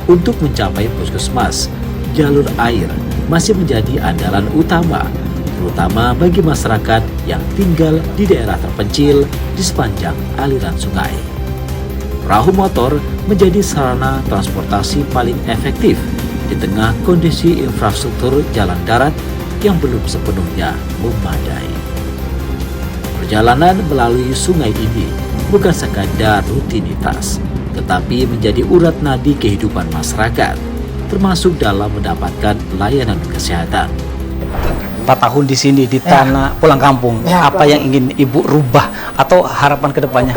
Untuk mencapai puskesmas, jalur air masih menjadi andalan utama, terutama bagi masyarakat yang tinggal di daerah terpencil di sepanjang aliran sungai. Perahu motor menjadi sarana transportasi paling efektif di tengah kondisi infrastruktur jalan darat yang belum sepenuhnya memadai. Perjalanan melalui sungai ini bukan sekadar rutinitas, tetapi menjadi urat nadi kehidupan masyarakat, termasuk dalam mendapatkan layanan kesehatan. 4 tahun di sini di tanah pulang kampung, apa yang ingin Ibu rubah atau harapan ke depannya?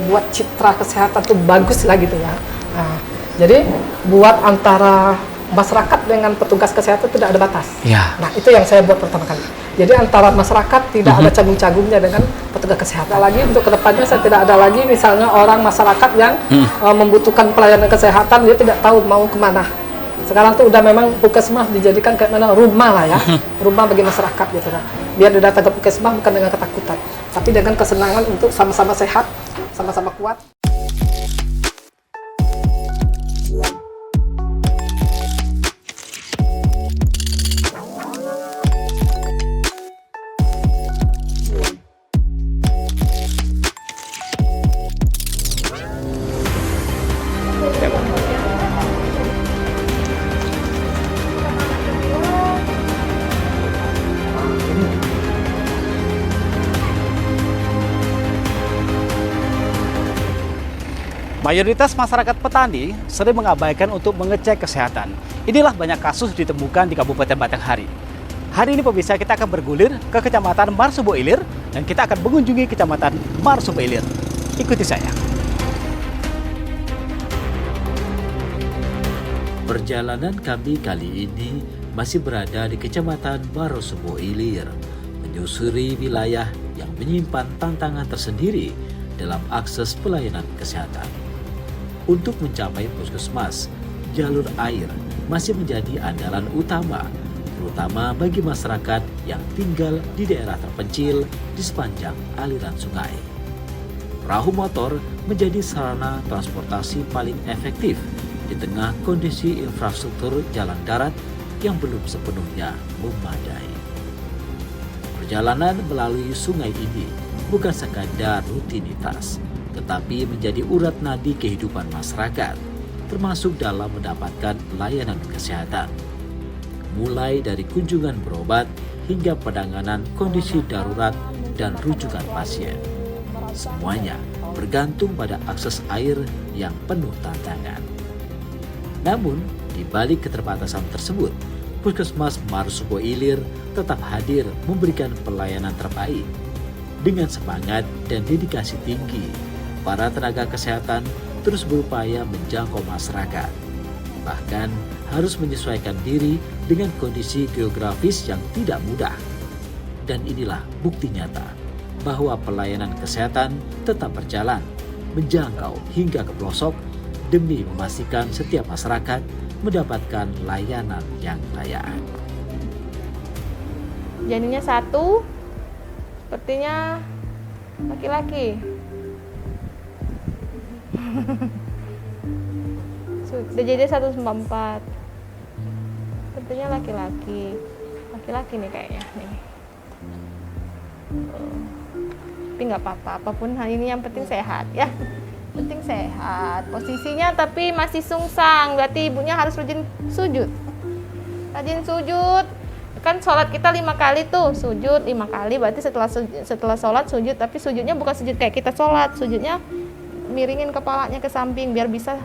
Buat citra kesehatan tuh bagus lah gitu ya. Nah, jadi buat antara masyarakat dengan petugas kesehatan tidak ada batas. Ya. Nah, itu yang saya buat pertama kali. Jadi antara masyarakat tidak ada cagung-cagungnya dengan petugas kesehatan. Lagi untuk kedepannya saya tidak ada lagi misalnya orang masyarakat yang membutuhkan pelayanan kesehatan, dia tidak tahu mau kemana. Sekarang tuh udah memang puskesmas dijadikan kayak mana rumah lah ya, rumah bagi masyarakat gitu kan. Biar dia datang ke puskesmas bukan dengan ketakutan, tapi dengan kesenangan untuk sama-sama sehat, sama-sama kuat. Mayoritas masyarakat petani sering mengabaikan untuk mengecek kesehatan. Inilah banyak kasus ditemukan di Kabupaten Batanghari. Hari ini pemirsa, kita akan bergulir ke Kecamatan Marsubo Ilir dan kita akan mengunjungi Kecamatan Marsubo Ilir. Ikuti saya. Perjalanan kami kali ini masih berada di Kecamatan Marsubo Ilir, menyusuri wilayah yang menyimpan tantangan tersendiri dalam akses pelayanan kesehatan. Untuk mencapai puskesmas, jalur air masih menjadi andalan utama, terutama bagi masyarakat yang tinggal di daerah terpencil di sepanjang aliran sungai. Perahu motor menjadi sarana transportasi paling efektif di tengah kondisi infrastruktur jalan darat yang belum sepenuhnya memadai. Perjalanan melalui sungai ini bukan sekadar rutinitas, tetapi menjadi urat nadi kehidupan masyarakat, termasuk dalam mendapatkan layanan kesehatan. Mulai dari kunjungan berobat hingga penanganan kondisi darurat dan rujukan pasien. Semuanya bergantung pada akses air yang penuh tantangan. Namun, di balik keterbatasan tersebut, Puskesmas Marsubo Ilir tetap hadir memberikan pelayanan terbaik. Dengan semangat dan dedikasi tinggi, para tenaga kesehatan terus berupaya menjangkau masyarakat. Bahkan harus menyesuaikan diri dengan kondisi geografis yang tidak mudah. Dan inilah bukti nyata bahwa pelayanan kesehatan tetap berjalan, menjangkau hingga ke pelosok demi memastikan setiap masyarakat mendapatkan layanan yang layak. Janinnya 1, sepertinya laki-laki. Udah jadi 1,4. Sepertinya laki-laki. Laki-laki nih kayaknya nih. Tapi nggak apa-apa, apapun hal ini yang penting sehat ya. Penting sehat. Posisinya tapi masih sungsang, berarti ibunya harus rajin sujud. Rajin sujud. Kan sholat kita 5 kali tuh, sujud 5 kali, berarti setelah sholat sujud, tapi sujudnya bukan sujud kayak kita sholat, sujudnya miringin kepalanya ke samping biar bisa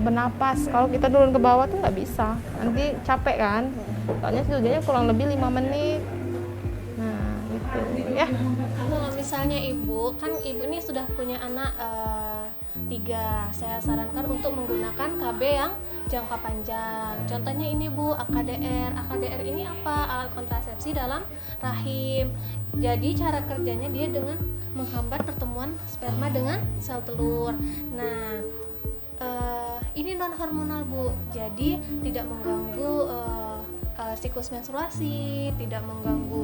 bernapas. Kalau kita turun ke bawah tuh nggak bisa, nanti capek kan, soalnya sujudnya kurang lebih 5 menit. Nah gitu ya. Kalau misalnya ibu ini sudah punya anak 3, saya sarankan untuk menggunakan KB yang jangka panjang. Contohnya ini Bu, AKDR. AKDR ini apa? Alat kontrasepsi dalam rahim. Jadi cara kerjanya dia dengan menghambat pertemuan sperma dengan sel telur. Nah, ini non hormonal Bu. Jadi tidak mengganggu siklus menstruasi, tidak mengganggu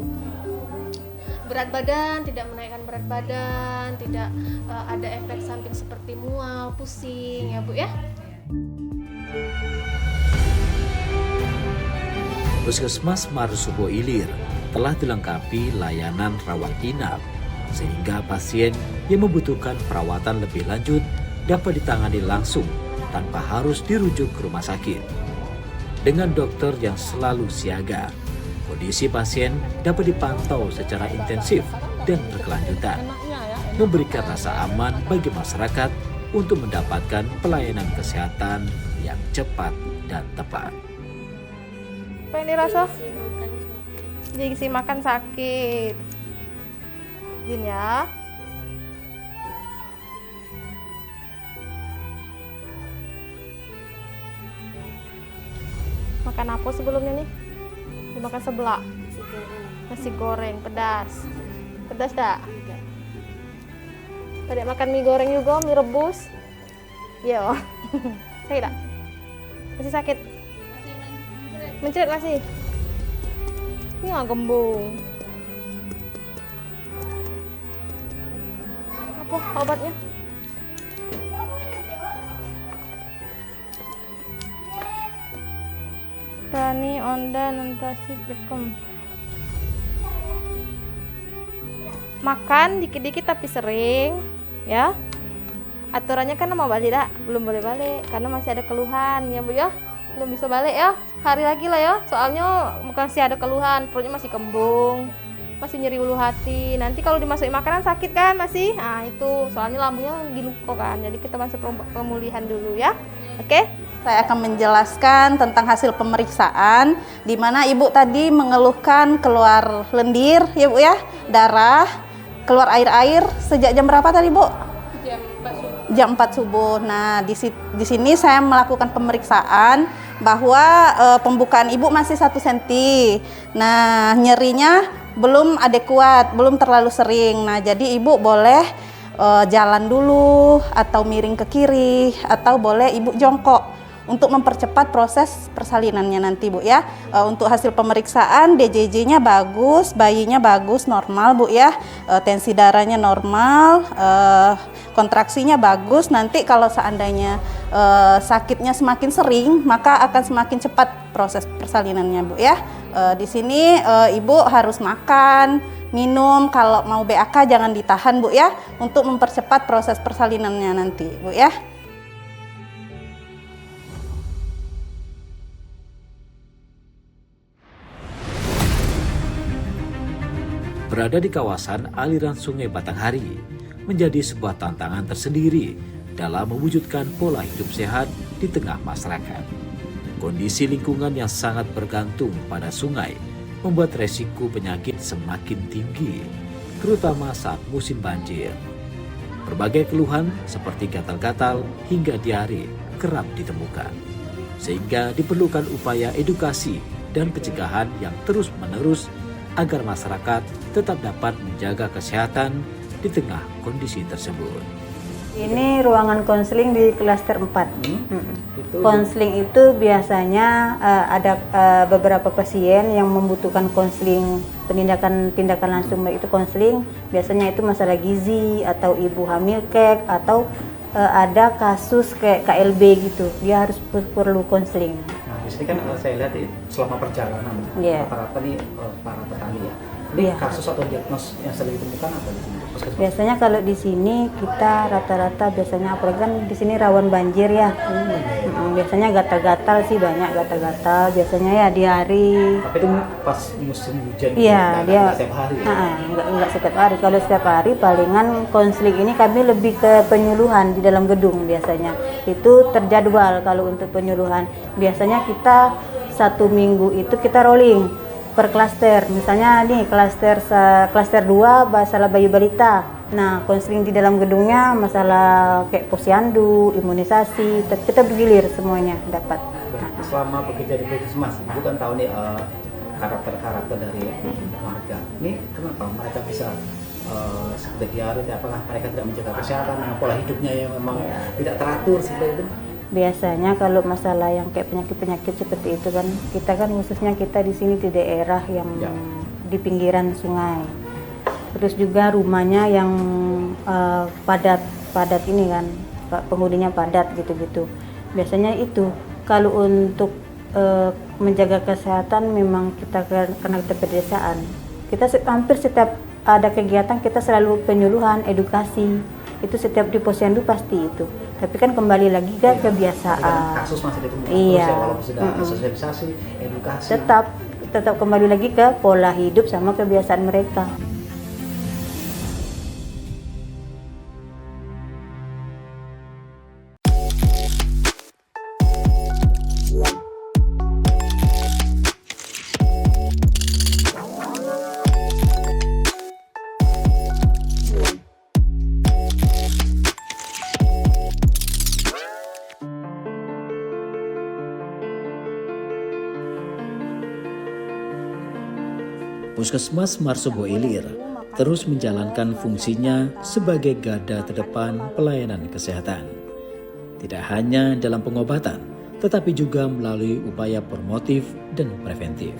berat badan, tidak menaikkan berat badan, tidak ada efek samping seperti mual, pusing ya Bu ya. Puskesmas Marsubo Ilir telah dilengkapi layanan rawat inap, sehingga pasien yang membutuhkan perawatan lebih lanjut dapat ditangani langsung tanpa harus dirujuk ke rumah sakit. Dengan dokter yang selalu siaga, kondisi pasien dapat dipantau secara intensif dan berkelanjutan, memberikan rasa aman bagi masyarakat untuk mendapatkan pelayanan kesehatan yang cepat dan tepat. Apa yang dirasa? Gigi makan sakit. Izin ya. Makan apa sebelumnya nih? Dimakan sebelah. Nasi goreng pedas. Pedas dah? Tadi makan mie goreng juga, mie rebus. Iya. Sakit tak? Masih sakit? Mencret masih? Ini nggak gembung. Apa obatnya? Rani, Onda, Nantasi, Bekem. Makan dikit-dikit tapi sering, ya. Aturannya kan mau balik dak, belum boleh balik karena masih ada keluhan, ya Bu ya. Belum bisa balik ya, hari lagi lah ya. Soalnya masih ada keluhan, perutnya masih kembung, masih nyeri ulu hati. Nanti kalau dimasukin makanan sakit kan masih. Nah itu, soalnya lambungnya giluko kan. Jadi kita masuk pemulihan dulu ya. Oke? Saya akan menjelaskan tentang hasil pemeriksaan di mana Ibu tadi mengeluhkan keluar lendir ya Bu ya, darah, keluar air-air sejak jam berapa tadi Bu? Jam 4 subuh. Nah, di sini saya melakukan pemeriksaan bahwa pembukaan Ibu masih 1 cm. Nah, nyerinya belum adekuat, belum terlalu sering. Nah, jadi Ibu boleh jalan dulu atau miring ke kiri atau boleh Ibu jongkok untuk mempercepat proses persalinannya nanti Bu ya. Untuk hasil pemeriksaan DJJ-nya bagus, bayinya bagus, normal Bu ya. Tensi darahnya normal, kontraksinya bagus. Nanti kalau seandainya sakitnya semakin sering, maka akan semakin cepat proses persalinannya Bu ya. Di sini Ibu harus makan, minum, kalau mau BAK jangan ditahan Bu ya, untuk mempercepat proses persalinannya nanti Bu ya. Berada di kawasan aliran Sungai Batanghari menjadi sebuah tantangan tersendiri dalam mewujudkan pola hidup sehat di tengah masyarakat. Kondisi lingkungan yang sangat bergantung pada sungai membuat resiko penyakit semakin tinggi, terutama saat musim banjir. Berbagai keluhan seperti gatal-gatal hingga diare kerap ditemukan, sehingga diperlukan upaya edukasi dan pencegahan yang terus-menerus agar masyarakat tetap dapat menjaga kesehatan di tengah kondisi tersebut. Ini ruangan konseling di klaster 4. Konseling itu biasanya ada beberapa pasien yang membutuhkan konseling, tindakan langsung, baik itu konseling, biasanya itu masalah gizi atau ibu hamil kek atau ada kasus kayak KLB gitu, dia harus perlu konseling. Nah, di sini kan saya lihat selama perjalanan rata-rata nih para petani ya. Ini kasus atau diagnos yang sering ditemukan apa di sini? Biasanya kalau di sini kita rata-rata biasanya apalagi kan di sini rawan banjir ya. Biasanya gatal-gatal sih, banyak gatal-gatal. Biasanya ya diare. Tapi itu pas musim hujan. Iya, dia setiap hari. Enggak setiap hari. Kalau setiap hari palingan konseling ini kami lebih ke penyuluhan di dalam gedung biasanya. Itu terjadwal kalau untuk penyuluhan. Biasanya kita 1 minggu itu kita rolling per klaster. Misalnya nih klaster 2 masalah bayi balita. Nah, konseling di dalam gedungnya masalah kayak posyandu, imunisasi, kita bergilir semuanya dapat. Selama bekerja di puskesmas, bukan tahu nih karakter-karakter dari warga. Ini kenapa mereka bisa seperti diare? Apakah mereka tidak menjaga kesehatan, pola hidupnya yang memang tidak teratur seperti itu? Biasanya kalau masalah yang kayak penyakit-penyakit seperti itu kan, kita kan khususnya kita di sini di daerah yang di pinggiran sungai. Terus juga rumahnya yang padat ini kan, penghuninya padat gitu-gitu. Biasanya itu kalau untuk menjaga kesehatan memang kita karena kita pedesaan. Kita hampir setiap ada kegiatan kita selalu penyuluhan, edukasi. Itu setiap di posyandu pasti itu. Tapi kan kembali lagi ke kebiasaan. Kasus masih ditemukan Iya. terus ya, walaupun sudah sosialisasi, edukasi. Tetap kembali lagi ke pola hidup sama kebiasaan mereka. Puskesmas Marsobo Ilir terus menjalankan fungsinya sebagai garda terdepan pelayanan kesehatan. Tidak hanya dalam pengobatan, tetapi juga melalui upaya promotif dan preventif.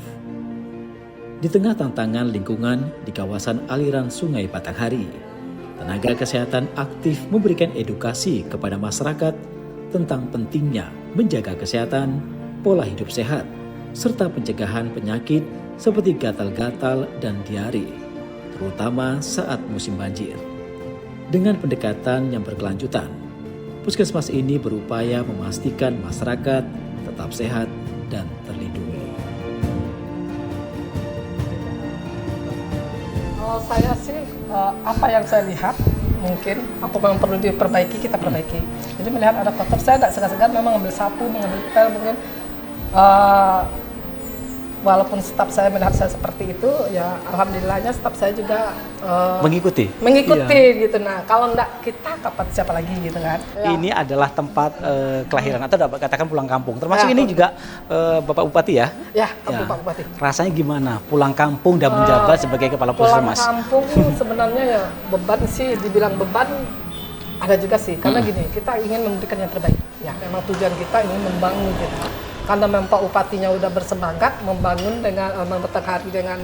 Di tengah tantangan lingkungan di kawasan aliran Sungai Batanghari, tenaga kesehatan aktif memberikan edukasi kepada masyarakat tentang pentingnya menjaga kesehatan, pola hidup sehat, serta pencegahan penyakit seperti gatal-gatal dan diare, terutama saat musim banjir. Dengan pendekatan yang berkelanjutan, puskesmas ini berupaya memastikan masyarakat tetap sehat dan terlindungi. Saya sih apa yang saya lihat mungkin apa yang perlu diperbaiki kita perbaiki. Jadi melihat ada kotor, saya tidak segan-segan memang mengambil sapu, mengambil pel mungkin. Walaupun staf saya melihat saya seperti itu, ya alhamdulillahnya staf saya juga mengikuti. gitu. Nah, kalau enggak kita kapan siapa lagi gitu kan. Ya. Ini adalah tempat kelahiran atau dapat katakan pulang kampung. Termasuk ini juga Bapak Bupati ya? Ya, Pak Bupati. Rasanya gimana pulang kampung dan menjabat sebagai kepala puskesmas? Pulang kampung sebenarnya ya beban sih, dibilang beban ada juga sih. Karena gini, kita ingin memberikan yang terbaik. Ya, memang tujuan kita ingin membangun gitu. Karena memang Pak Bupatinya udah bersemangat membangun dengan Batanghari dengan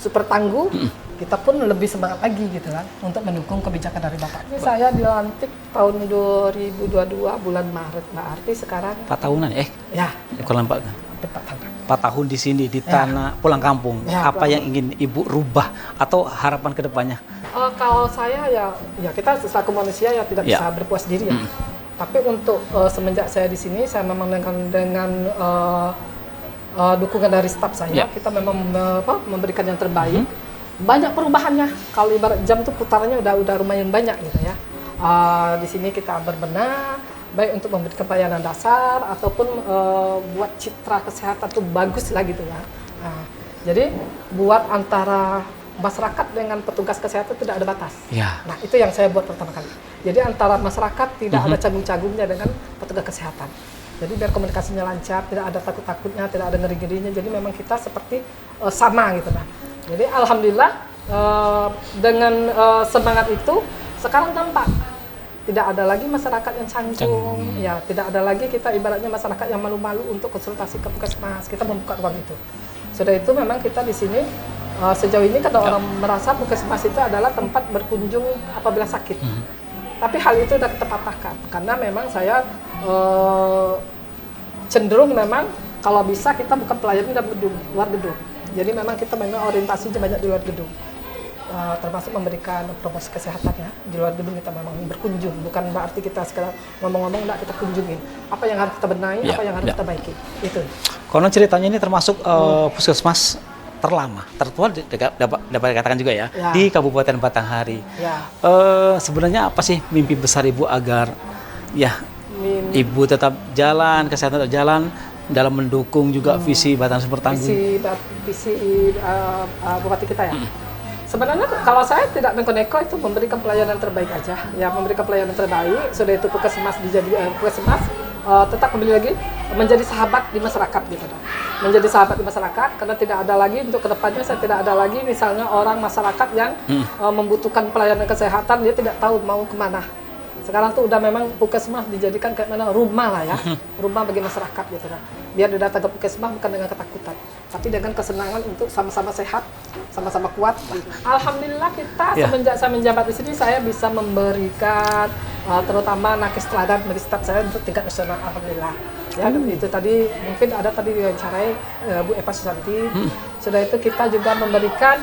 super tangguh, kita pun lebih semangat lagi gitu kan untuk mendukung kebijakan dari Bapak. Ini saya dilantik tahun 2022 bulan Maret, berarti sekarang 4 tahunan ya kurang 4 tahun di sini di tanah pulang kampung. Ya, apa yang ingin Ibu rubah atau harapan kedepannya? Kalau saya ya kita selaku manusia ya tidak bisa berpuas diri ya. Tapi untuk semenjak saya di sini, saya memang dengan dukungan dari staf saya, kita memang memberikan yang terbaik. Banyak perubahannya. Kalau ibarat jam itu putarannya udah lumayan banyak gitu ya. Di sini kita berbenah, baik untuk memberikan pelayanan dasar ataupun buat citra kesehatan itu bagus lah gitu ya. Jadi buat antara masyarakat dengan petugas kesehatan tidak ada batas. Ya. Nah, itu yang saya buat pertama kali. Jadi antara masyarakat tidak ada canggung-canggungnya dengan petugas kesehatan. Jadi biar komunikasinya lancar, tidak ada takut-takutnya, tidak ada ngeri-ngerinya. Jadi memang kita seperti sama gitu lah. Jadi alhamdulillah dengan semangat itu sekarang tampak tidak ada lagi masyarakat yang canggung. Ya, tidak ada lagi kita ibaratnya masyarakat yang malu-malu untuk konsultasi ke puskesmas. Kita membuka ruang itu. Sudah itu memang kita di sini sejauh ini kalau orang merasa puskesmas itu adalah tempat berkunjung apabila sakit. Tapi hal itu sudah kita patahkan karena memang saya cenderung memang kalau bisa kita bukan pelayanan dalam gedung, luar gedung. Jadi memang kita memang orientasinya banyak di luar gedung. Termasuk memberikan promosi kesehatan ya. Di luar gedung kita memang berkunjung, bukan berarti kita sekarang ngomong-ngomong enggak kita kunjungin. Apa yang harus kita benahi, apa yang harus kita baiki. Itu. Konon ceritanya ini termasuk puskesmas tertua dapat dikatakan juga ya, di Kabupaten Batanghari. Ya. Sebenarnya apa sih mimpi besar Ibu agar Ibu tetap jalan, kesehatan tetap jalan dalam mendukung juga visi Batanghari Super Tangguh? Visi Bupati kita ya. Sebenarnya kalau saya tidak neko-neko itu memberikan pelayanan terbaik aja, ya memberikan pelayanan terbaik. Sudah itu puskesmas puskesmas tetap kembali lagi menjadi sahabat di masyarakat gitu kan. Menjadi sahabat di masyarakat karena tidak ada lagi untuk kedepannya saya tidak ada lagi misalnya orang masyarakat yang membutuhkan pelayanan kesehatan dia tidak tahu mau kemana. Sekarang tuh udah memang puskesmas dijadikan kayak mana rumah lah ya, rumah bagi masyarakat gitu kan. biar datang ke puskesmas bukan dengan ketakutan, tapi dengan kesenangan untuk sama-sama sehat, sama-sama kuat. Alhamdulillah kita semenjak saya menjabat di sini, saya bisa memberikan terutama nakes teladan bagi staf saya untuk tingkat nasional. Alhamdulillah. Ya, itu tadi mungkin ada tadi diwawancarai Bu Eva Susanti. Sudah itu kita juga memberikan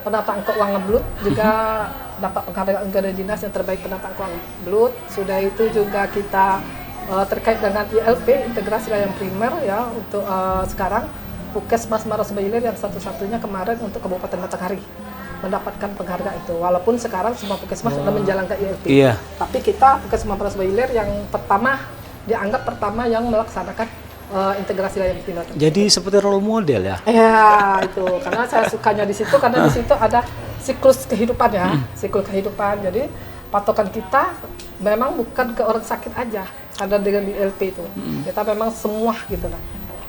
penataan keuangan belut, juga dapat penghargaan dari dinas yang terbaik penataan keuangan belut. Sudah itu juga kita terkait dengan ILP, integrasi layanan primer ya, untuk sekarang Puskesmas Marosba Ilir yang satu-satunya kemarin untuk Kabupaten Batanghari mendapatkan penghargaan itu. Walaupun sekarang semua puskesmas sudah menjalankan ILP. Iya. Tapi kita Puskesmas Marosba Ilir yang dianggap pertama yang melaksanakan integrasi layanan primer. Jadi seperti role model ya? Iya, itu. Karena saya sukanya di situ, karena di situ ada siklus kehidupan ya, siklus kehidupan. Jadi patokan kita memang bukan ke orang sakit aja, ada dengan ILP itu. Kita memang semua gitu lah.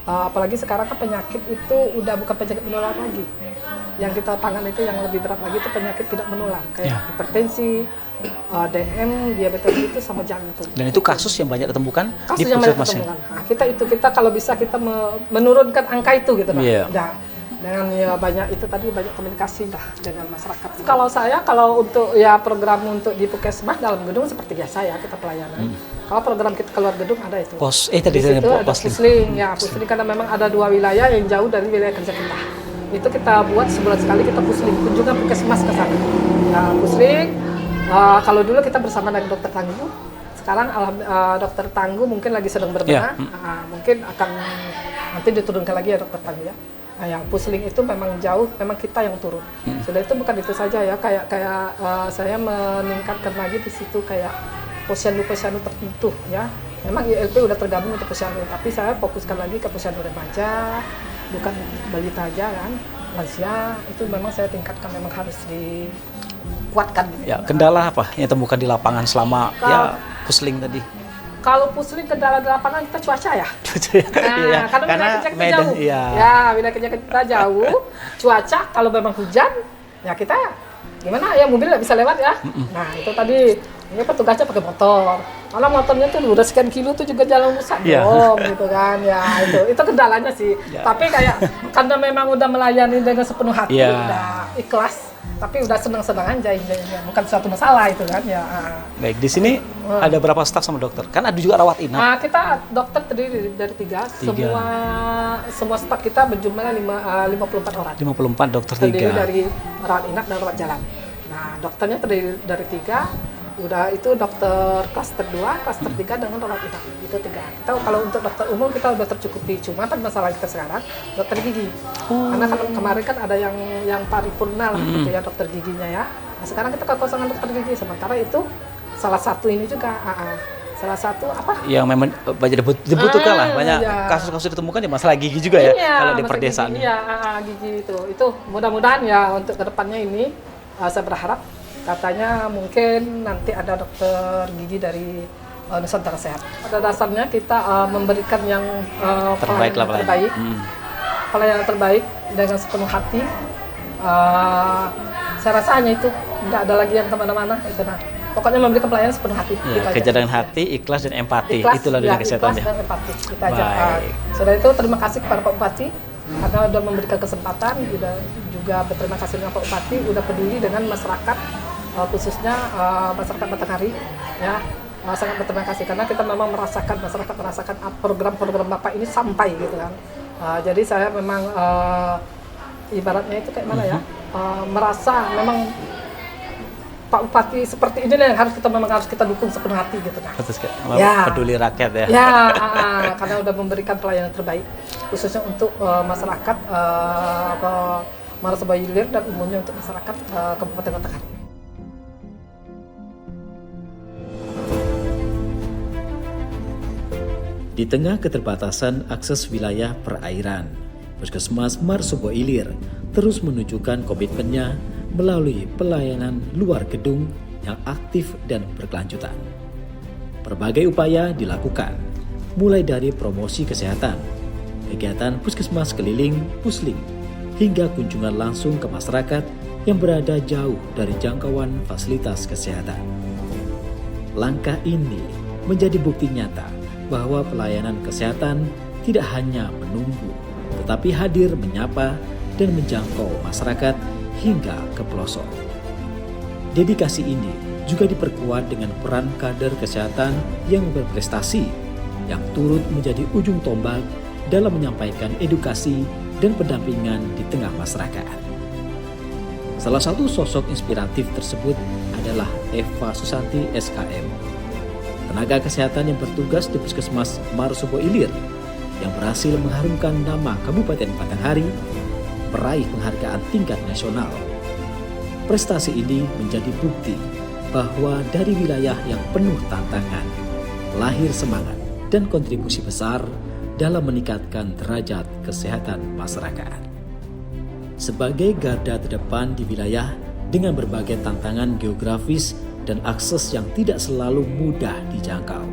Apalagi sekarang kan penyakit itu udah bukan penyakit menular lagi. Yang kita tangani itu yang lebih berat lagi itu penyakit tidak menular, kayak hipertensi, DM, diabetes itu sama jantung. Dan itu kasus yang banyak ditemukan di puskesmas. Nah, kita kalau bisa kita menurunkan angka itu gitu lah. Dengan ya banyak itu tadi banyak komunikasi lah dengan masyarakat. Kalau untuk ya program untuk di puskesmas dalam gedung seperti biasa ya kita pelayanan. Kalau program kita keluar gedung ada itu. Tadi itu ada pusling ya, pusling karena memang ada 2 wilayah yang jauh dari wilayah kerja kita. Itu kita buat sebulan sekali kita pusling, kunjungan puskesmas ke sana. Nah, pusling kalau dulu kita bersama dengan Dokter Tangguh. Sekarang Dokter Tangguh mungkin lagi sedang berbenah. Mungkin akan nanti diturunkan lagi ya Dokter Tangguh ya. Nah, yang pusling itu memang jauh, memang kita yang turun. Sudah itu bukan itu saja ya, kayak saya meningkatkan lagi di situ kayak posyandu tertentu ya. Memang ILP udah tergabung untuk posyandu, tapi saya fokuskan lagi ke posyandu remaja, bukan balita aja kan, lansia itu memang saya tingkatkan, memang harus dikuatkan. Ya, kendala apa yang temukan di lapangan selama pusling tadi? Kalau pusling kendala di lapangan kita cuaca ya. Nah, karena wilayah kerja kita jauh. Wilayah kerja kita jauh. Cuaca kalau memang hujan, ya kita gimana ya, mobil nggak bisa lewat ya. Nah itu tadi ini petugasnya pakai motor. Kalau motornya tuh udah sekian kilo tuh juga jalan rusak dong gitu kan. Ya itu kendalanya sih. Tapi kayak karena memang udah melayani dengan sepenuh hati, udah ikhlas. Tapi udah senang-senang aja, bukan suatu masalah itu kan ya. Baik, di sini ada berapa staf sama dokter? Kan ada juga rawat inap. Nah, kita dokter terdiri dari 3. Semua staf kita berjumlah 54 orang. 54 dokter 3. Terdiri dari rawat inap dan rawat jalan. Nah, dokternya terdiri dari 3. Udah itu dokter klaster 2, klaster 3 dengan rawat inap. Itu 3. Kita kalau untuk dokter umum kita udah tercukupi. Cuma kan masalah kita sekarang dokter gigi. Karena kalau kemarin kan ada yang paripurna lah gitu ya, dokter giginya ya. Nah, sekarang kita kekosongan dokter gigi. Sementara itu salah satu ini juga salah satu apa? Yang memang banyak dibutuhkan lah. Banyak kasus-kasus ditemukan ya masalah gigi juga ya kalau di perdesaan. Gigi itu mudah-mudahan ya untuk kedepannya ini saya berharap katanya mungkin nanti ada dokter gigi dari Nusantara Sehat. Pada dasarnya kita memberikan yang pelayanan terbaik dengan sepenuh hati. Saya rasa hanya itu, nggak ada lagi yang kemana-mana. Itu nah. Pokoknya memberikan pelayanan sepenuh hati. Kerja dengan hati, ikhlas dan empati. Itulah dunia kesehatan ya. Ikhlas dan empati. Kita aja. Sudah itu terima kasih kepada Pak Bupati karena sudah memberikan kesempatan. Juga berterima kasih dengan Pak Bupati sudah peduli dengan masyarakat, khususnya masyarakat Batanghari ya. Sangat berterima kasih karena kita memang merasakan program-program Bapak ini sampai gitu kan. Jadi saya memang ibaratnya itu kayak mana ya, merasa memang Pak Bupati seperti ini yang harus kita dukung sepenuh hati gitu kan. Peduli rakyat ya. Karena udah memberikan pelayanan terbaik khususnya untuk masyarakat Marosba Ilir dan umumnya untuk masyarakat Kabupaten Batanghari. Di tengah keterbatasan akses wilayah perairan, Puskesmas Marosba Ilir terus menunjukkan komitmennya melalui pelayanan luar gedung yang aktif dan berkelanjutan. Berbagai upaya dilakukan, mulai dari promosi kesehatan, kegiatan puskesmas keliling Pusling, hingga kunjungan langsung ke masyarakat yang berada jauh dari jangkauan fasilitas kesehatan. Langkah ini menjadi bukti nyata bahwa pelayanan kesehatan tidak hanya menunggu, tetapi hadir menyapa dan menjangkau masyarakat hingga ke pelosok. Dedikasi ini juga diperkuat dengan peran kader kesehatan yang berprestasi, yang turut menjadi ujung tombak dalam menyampaikan edukasi dan pendampingan di tengah masyarakat. Salah satu sosok inspiratif tersebut adalah Eva Susanti SKM, tenaga kesehatan yang bertugas di Puskesmas Marsubo Ilir, yang berhasil mengharumkan nama Kabupaten Batanghari meraih penghargaan tingkat nasional. Prestasi ini menjadi bukti bahwa dari wilayah yang penuh tantangan, lahir semangat dan kontribusi besar dalam meningkatkan derajat kesehatan masyarakat. Sebagai garda terdepan di wilayah dengan berbagai tantangan geografis dan akses yang tidak selalu mudah dijangkau,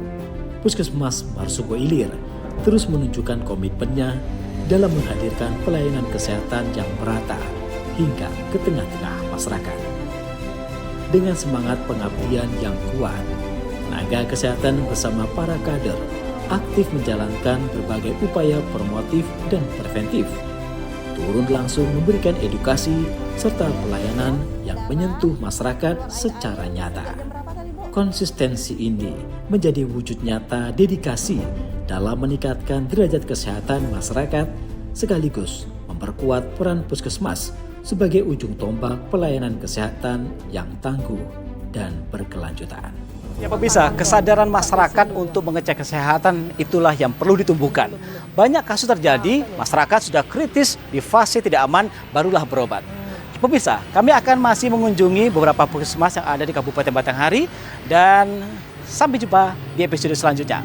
Puskesmas Marsubo Ilir terus menunjukkan komitmennya dalam menghadirkan pelayanan kesehatan yang merata hingga ke tengah-tengah masyarakat. Dengan semangat pengabdian yang kuat, tenaga kesehatan bersama para kader aktif menjalankan berbagai upaya promotif dan preventif, turun langsung memberikan edukasi serta pelayanan yang menyentuh masyarakat secara nyata. Konsistensi ini menjadi wujud nyata dedikasi dalam meningkatkan derajat kesehatan masyarakat sekaligus memperkuat peran puskesmas sebagai ujung tombak pelayanan kesehatan yang tangguh dan berkelanjutan. Ya pemirsa, kesadaran masyarakat untuk mengecek kesehatan itulah yang perlu ditumbuhkan. Banyak kasus terjadi, masyarakat sudah kritis di fase tidak aman, barulah berobat. Pemirsa, kami akan masih mengunjungi beberapa puskesmas yang ada di Kabupaten Batanghari dan sampai jumpa di episode selanjutnya.